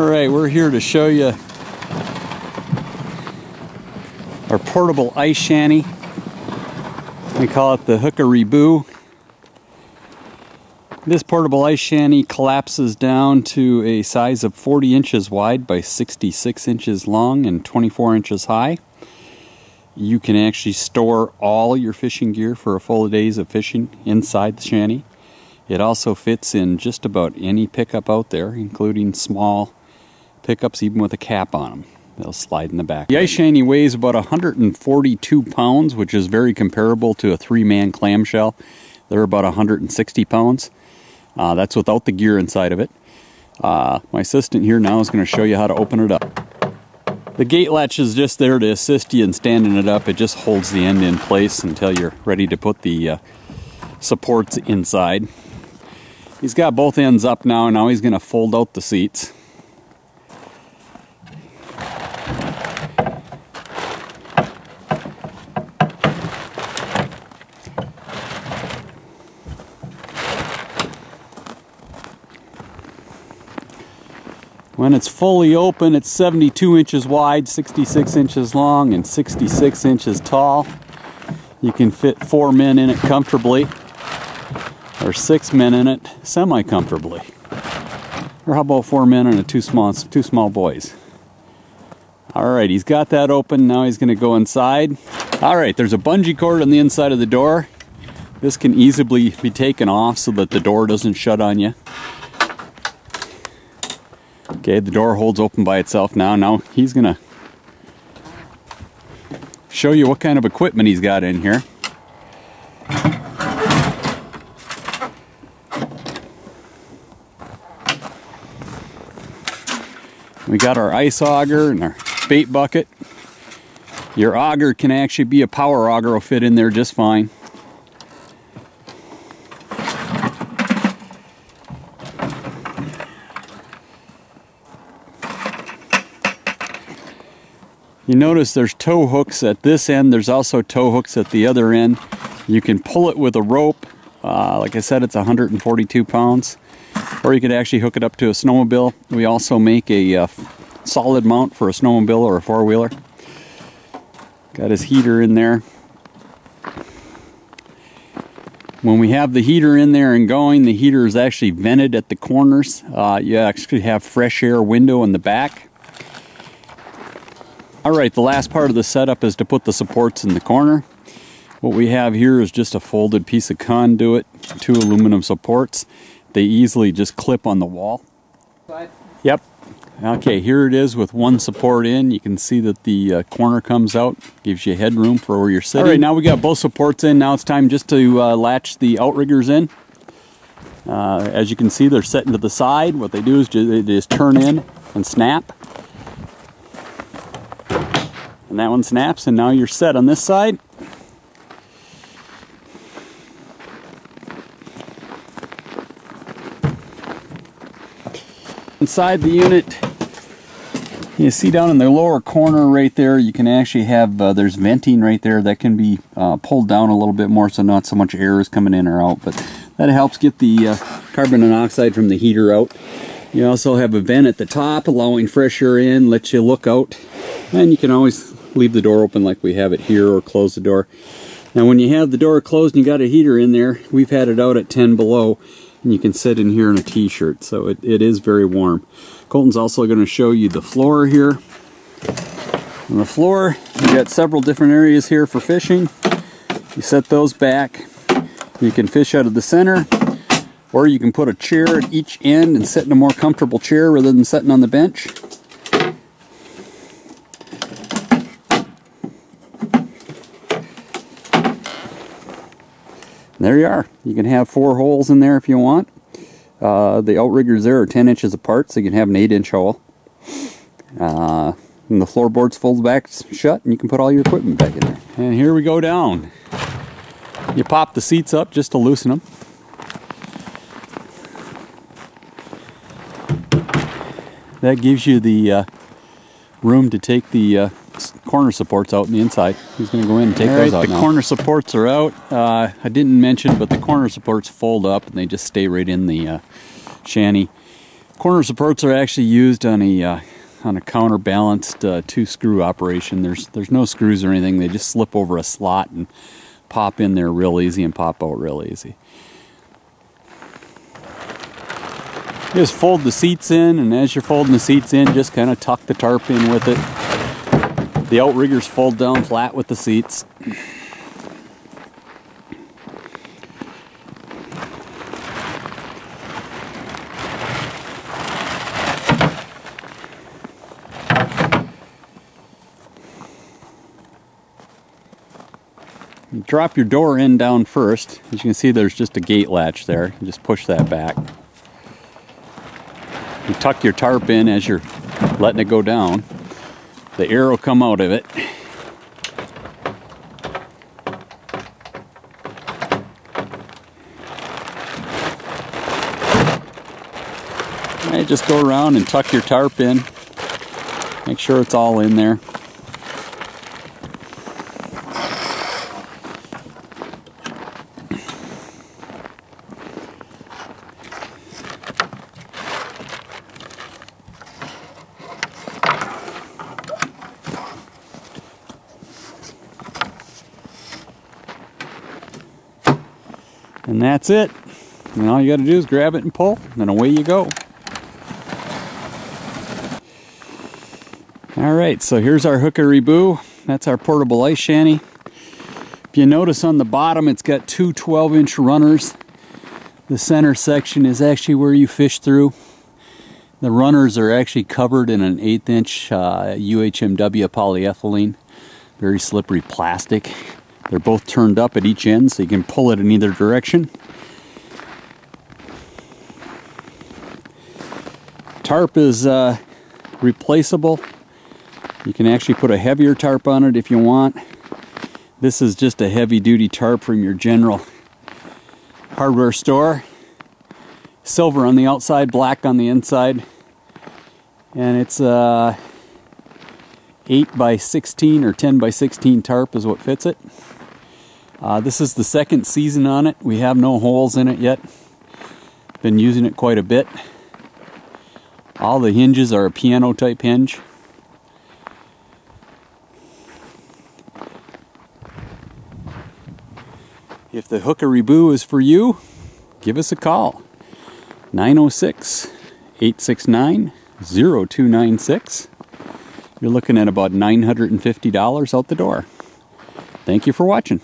Alright, we're here to show you our portable ice shanty. We call it the hookery boo. This portable ice shanty collapses down to a size of 40 inches wide by 66 inches long and 24 inches high. You can actually store all your fishing gear for a full days of fishing inside the shanty. It also fits in just about any pickup out there, including small pickups even with a cap on them. They'll slide in the back. The ice shanty weighs about 142 pounds, which is very comparable to a 3-man clamshell. They're about 160 pounds. That's without the gear inside of it. My assistant here now is going to show you how to open it up. The gate latch is just there to assist you in standing it up. It just holds the end in place until you're ready to put the supports inside. He's got both ends up now. Now he's going to fold out the seats. When it's fully open, it's 72 inches wide, 66 inches long, and 66 inches tall. You can fit 4 men in it comfortably, or 6 men in it semi-comfortably. Or how about 4 men and two small boys? Alright, he's got that open. Now he's going to go inside. Alright, there's a bungee cord on the inside of the door. This can easily be taken off so that the door doesn't shut on you. Okay, the door holds open by itself now. Now he's going to show you what kind of equipment he's got in here. We got our ice auger and our bait bucket. Your auger can actually be a power auger, will fit in there just fine. You notice there's tow hooks at this end. There's also tow hooks at the other end. You can pull it with a rope. Like I said, it's 142 pounds. Or you could actually hook it up to a snowmobile. We also make a solid mount for a snowmobile or a four-wheeler. Got his heater in there. When we have the heater in there and going, the heater is actually vented at the corners. You actually have fresh air window in the back. Alright, the last part of the setup is to put the supports in the corner. What we have here is just a folded piece of conduit, 2 aluminum supports. They easily just clip on the wall. Yep. Okay, here it is with one support in. You can see that the corner comes out, gives you headroom for where you're sitting. Alright, now we got both supports in. Now it's time just to latch the outriggers in. As you can see, they're set into the side. What they do is they just turn in and snap. And that one snaps, and now you're set on this side. Inside the unit, you see down in the lower corner right there, you can actually have, there's venting right there that can be pulled down a little bit more so not so much air is coming in or out, but that helps get the carbon monoxide from the heater out. You also have a vent at the top allowing fresh air in, lets you look out, and you can always leave the door open like we have it here or close the door. Now when you have the door closed and you got a heater in there, we've had it out at 10 below and you can sit in here in a t-shirt, so it is very warm. Colton's also going to show you the floor here. On the floor you got several different areas here for fishing. You set those back. You can fish out of the center, or you can put a chair at each end and sit in a more comfortable chair rather than sitting on the bench. There you are. You can have 4 holes in there if you want. The outriggers there are 10 inches apart, so you can have an 8-inch hole. And the floorboards fold back shut, and you can put all your equipment back in there. And here we go down. You pop the seats up just to loosen them. That gives you the room to take the corner supports out on the inside. He's going to go in and take those out now. The corner supports are out. I didn't mention, but the corner supports fold up and they just stay right in the shanty. Corner supports are actually used on a counterbalanced 2-screw operation. There's no screws or anything. They just slip over a slot and pop in there real easy and pop out real easy. Just fold the seats in, and as you're folding the seats in, just kind of tuck the tarp in with it. The outriggers fold down flat with the seats. You drop your door in down first. As you can see, there's just a gate latch there. You just push that back. You tuck your tarp in as you're letting it go down. The air will come out of it. And just go around and tuck your tarp in. Make sure it's all in there. And that's it. And all you got to do is grab it and pull, and away you go. Alright, so here's our hookery boo. That's our portable ice shanty. If you notice on the bottom, it's got two 12-inch runners. The center section is actually where you fish through. The runners are actually covered in an 1/8-inch UHMW polyethylene. Very slippery plastic. They're both turned up at each end, so you can pull it in either direction. Tarp is replaceable. You can actually put a heavier tarp on it if you want. This is just a heavy-duty tarp from your general hardware store. Silver on the outside, black on the inside. And it's 8x16 or 10x16 tarp is what fits it. This is the second season on it. We have no holes in it yet. Been using it quite a bit. All the hinges are a piano type hinge. If the hookery boo is for you, give us a call. 906-869-0296. You're looking at about $950 out the door. Thank you for watching.